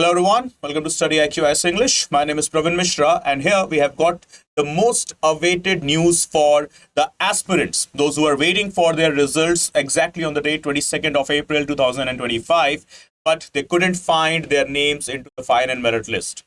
Hello everyone, welcome to Study IQ IS English. My name is Pravin Mishra and here we have got the most awaited news for the aspirants, those who are waiting for their results exactly on the date 22nd of April 2025, but they couldn't find their names into the fine and merit list.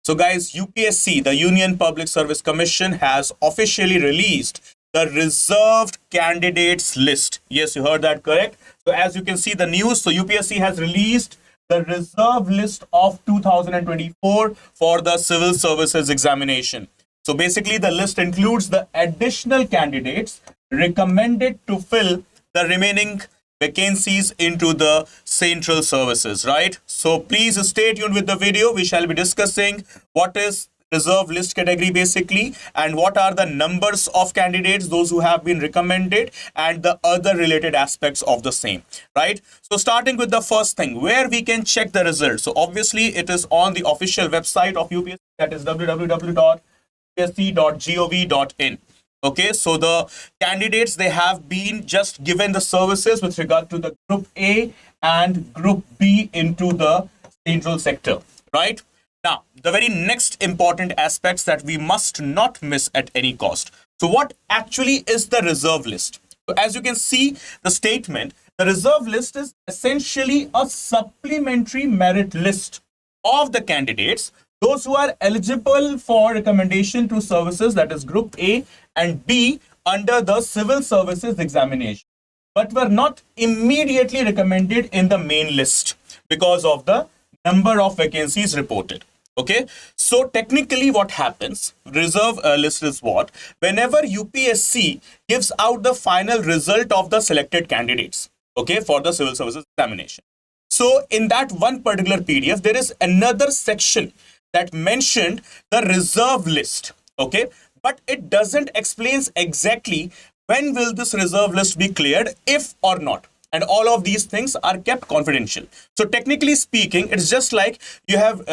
So guys, UPSC, the Union Public Service Commission, has officially released the reserved candidates list. Yes, you heard that correct. So as you can see the news, so UPSC has released the reserve list of 2024 for the civil services examination. So basically the list includes the additional candidates recommended to fill the remaining vacancies into the central services, right? So please stay tuned with the video. We shall be discussing what is reserve list category basically, and what are the numbers of candidates, those who have been recommended, and the other related aspects of the same, right? So starting with the first thing, where we can check the results. So obviously it is on the official website of UPSC, that is www.upsc.gov.in. Okay, so the candidates, they have been just given the services with regard to the group A and group B into the central sector, right? Now, the very next important aspects that we must not miss at any cost. So what actually is the reserve list? So as you can see the statement, the reserve list is essentially a supplementary merit list of the candidates, those who are eligible for recommendation to services, that is group A and B under the civil services examination, but were not immediately recommended in the main list because of the number of vacancies reported. Okay, so technically what happens, reserve list is what? Whenever UPSC gives out the final result of the selected candidates, okay, for the civil services examination. So in that one particular PDF, there is another section that mentioned the reserve list, okay, but it doesn't explain exactly when will this reserve list be cleared, if or not. And all of these things are kept confidential. So technically speaking, it's just like you have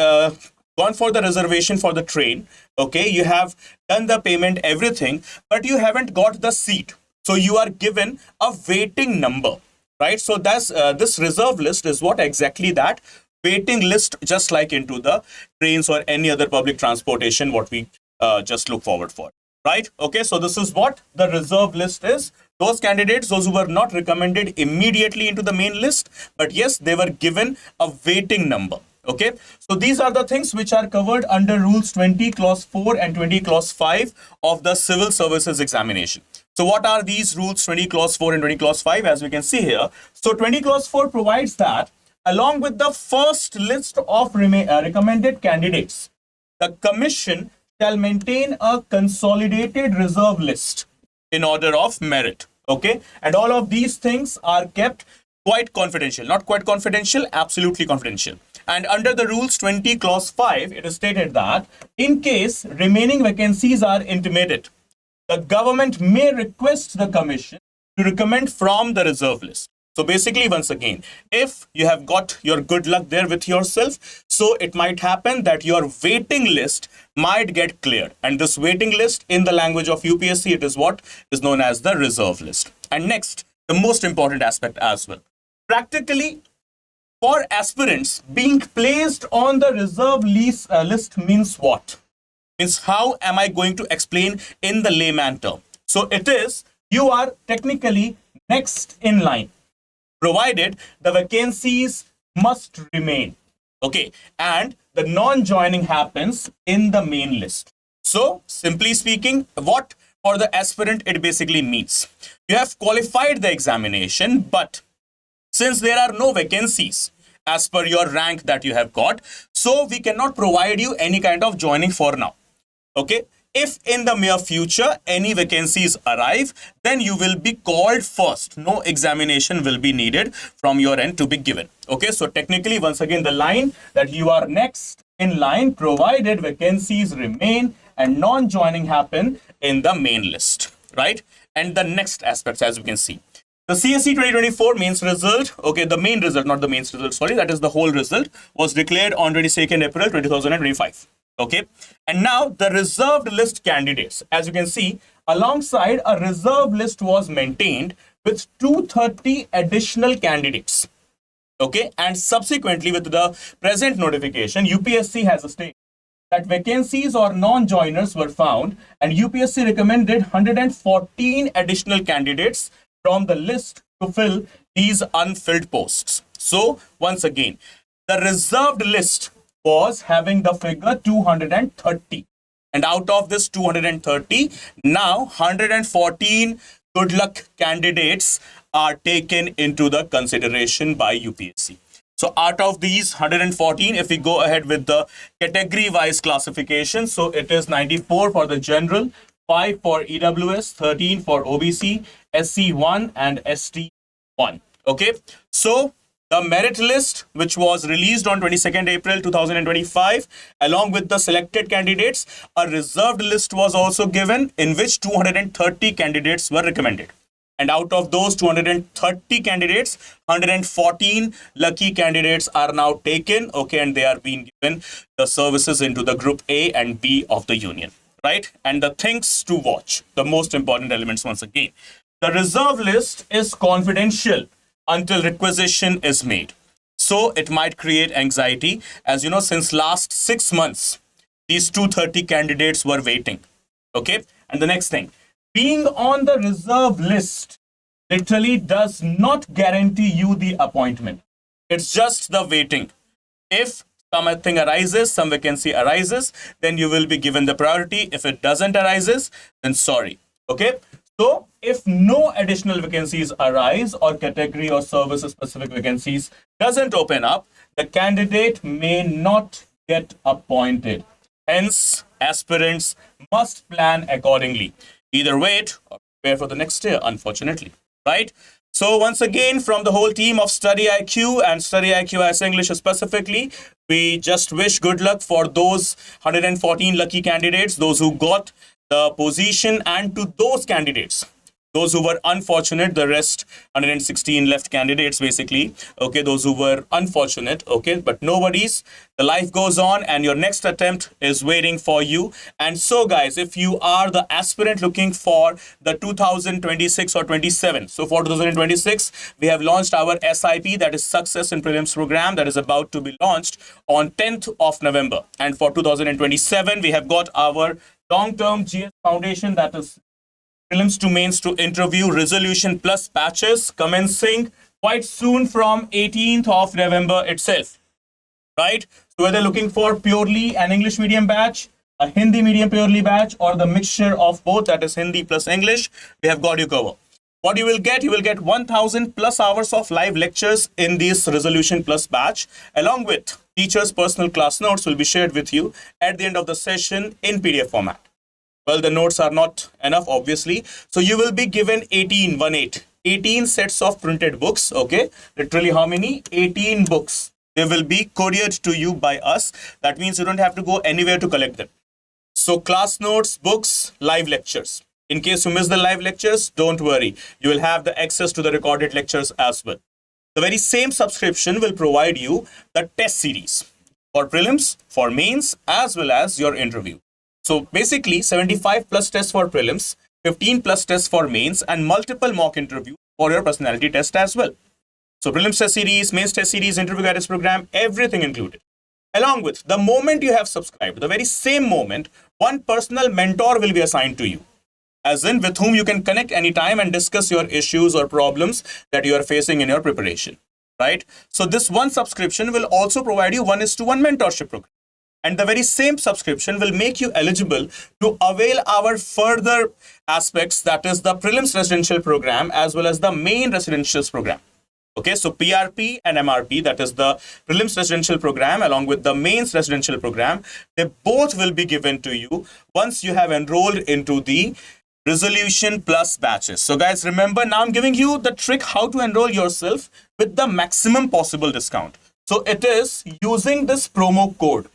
gone for the reservation for the train, okay, you have done the payment, everything, but you haven't got the seat. So you are given a waiting number, right? So that's this reserve list is what exactly that waiting list, just like into the trains or any other public transportation, what we just look forward for, right? Okay, so this is what the reserve list is. Those candidates, those who were not recommended immediately into the main list, but yes, they were given a waiting number. Okay, so these are the things which are covered under rules 20 clause 4 and 20 clause 5 of the civil services examination. So what are these rules 20 clause 4 and 20 clause 5, as we can see here? So 20 clause 4 provides that along with the first list of recommended candidates, the commission shall maintain a consolidated reserve list in order of merit. Okay, and all of these things are kept quite confidential, not quite confidential, absolutely confidential. And under the rules 20 clause 5, it is stated that in case remaining vacancies are intimated, the government may request the commission to recommend from the reserve list. So basically, once again, if you have got your good luck there with yourself, so it might happen that your waiting list might get cleared. And this waiting list in the language of UPSC, it is what is known as the reserve list. And next, the most important aspect as well. Practically, for aspirants, being placed on the reserve list means what? Means how am I going to explain in the layman term? So it is, you are technically next in line, provided the vacancies must remain. Okay, and the non-joining happens in the main list. So simply speaking, what for the aspirant it basically means, you have qualified the examination, but since there are no vacancies as per your rank that you have got, so we cannot provide you any kind of joining for now. Okay, if in the near future any vacancies arrive, then you will be called first. No examination will be needed from your end to be given. Okay, so technically, once again, the line that you are next in line, provided vacancies remain and non-joining happen in the main list, right? And the next aspects, as you can see, the CSE 2024 mains result, okay, the main result, not the mains result, sorry, that is the whole result, was declared on 22nd April 2025. Okay, and now the reserved list candidates, as you can see, alongside a reserve list was maintained with 230 additional candidates. Okay, and subsequently with the present notification, UPSC has a statement that vacancies or non-joiners were found, and UPSC recommended 114 additional candidates from the list to fill these unfilled posts. So once again, the reserved list was having the figure 230, and out of this 230, now 114 good luck candidates are taken into the consideration by UPSC. So out of these 114, if we go ahead with the category wise classification, so it is 94 for the general, 5 for EWS, 13 for OBC, SC1 and ST1. Okay, so the merit list, which was released on 22nd April 2025, along with the selected candidates, a reserved list was also given in which 230 candidates were recommended. And out of those 230 candidates, 114 lucky candidates are now taken, okay, and they are being given the services into the group A and B of the union, right? And the things to watch, the most important elements once again. The reserve list is confidential until requisition is made. So it might create anxiety. As you know, since last 6 months, these 230 candidates were waiting, okay? And the next thing, being on the reserve list literally does not guarantee you the appointment. It's just the waiting. If something arises, some vacancy arises, then you will be given the priority. If it doesn't arises, then sorry. Okay. So if no additional vacancies arise or category or service specific vacancies doesn't open up, the candidate may not get appointed. Hence, aspirants must plan accordingly. Either wait or prepare for the next year, unfortunately, right? So once again, from the whole team of Study IQ and Study IQ as English specifically, we just wish good luck for those 114 lucky candidates, those who got the position, and to those candidates, those who were unfortunate, the rest 116 left candidates basically, okay, those who were unfortunate, okay, but nobody's, the life goes on and your next attempt is waiting for you. And so guys, if you are the aspirant looking for the 2026 or 27, so for 2026 we have launched our SIP, that is Success in Prelims program, that is about to be launched on 10th of November. And for 2027 we have got our long-term GS foundation, that is prelims to mains to interview resolution plus batches, commencing quite soon from 18th of November itself, right? So whether looking for purely an English medium batch, a Hindi medium purely batch, or the mixture of both, that is Hindi plus English, we have got you covered. What you will get 1000 plus hours of live lectures in this resolution plus batch, along with teachers' personal class notes will be shared with you at the end of the session in PDF format. Well, the notes are not enough, obviously. So you will be given 18 sets of printed books, okay? Literally how many? 18 books. They will be couriered to you by us. That means you don't have to go anywhere to collect them. So class notes, books, live lectures. In case you miss the live lectures, don't worry. You will have the access to the recorded lectures as well. The very same subscription will provide you the test series for prelims, for mains, as well as your interview. So basically 75 plus tests for prelims, 15 plus tests for mains, and multiple mock interviews for your personality test as well. So prelims test series, mains test series, interview guidance program, everything included. Along with the moment you have subscribed, the very same moment, one personal mentor will be assigned to you, as in with whom you can connect anytime and discuss your issues or problems that you are facing in your preparation, right? So this one subscription will also provide you 1:1 mentorship program. And the very same subscription will make you eligible to avail our further aspects, that is the prelims residential program as well as the main residentials program. Okay, so PRP and MRP, that is the prelims residential program along with the mains residential program, they both will be given to you once you have enrolled into the resolution plus batches. So guys, remember, now I'm giving you the trick how to enroll yourself with the maximum possible discount. So it is using this promo code,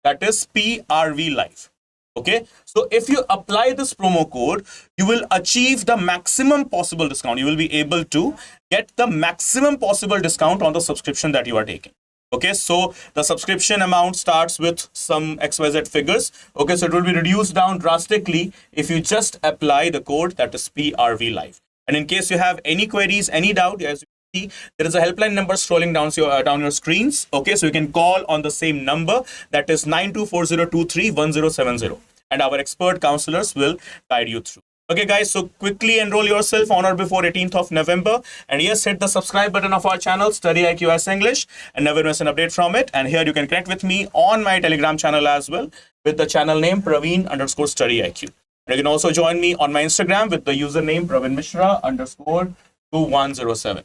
that is PRV Live. Okay, so if you apply this promo code, you will achieve the maximum possible discount. You will be able to get the maximum possible discount on the subscription that you are taking. Okay, so the subscription amount starts with some XYZ figures. Okay, so it will be reduced down drastically if you just apply the code, that is PRV Live. And in case you have any queries, any doubt, as there is a helpline number scrolling down your screens. Okay, so you can call on the same number, that is 9240231070, and our expert counselors will guide you through. Okay, guys, so quickly enroll yourself on or before 18th of November. And yes, hit the subscribe button of our channel, Study IQS English, and never miss an update from it. And here you can connect with me on my Telegram channel as well, with the channel name Praveen_Study IQ. And you can also join me on my Instagram with the username Praveen Mishra_2107.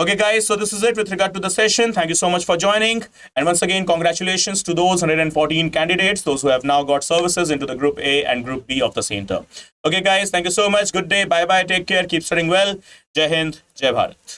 Okay, guys, so this is it with regard to the session. Thank you so much for joining. And once again, congratulations to those 114 candidates, those who have now got services into the Group A and Group B of the same term. Okay, guys, thank you so much. Good day. Bye-bye. Take care. Keep studying well. Jai Hind. Jai Bharat.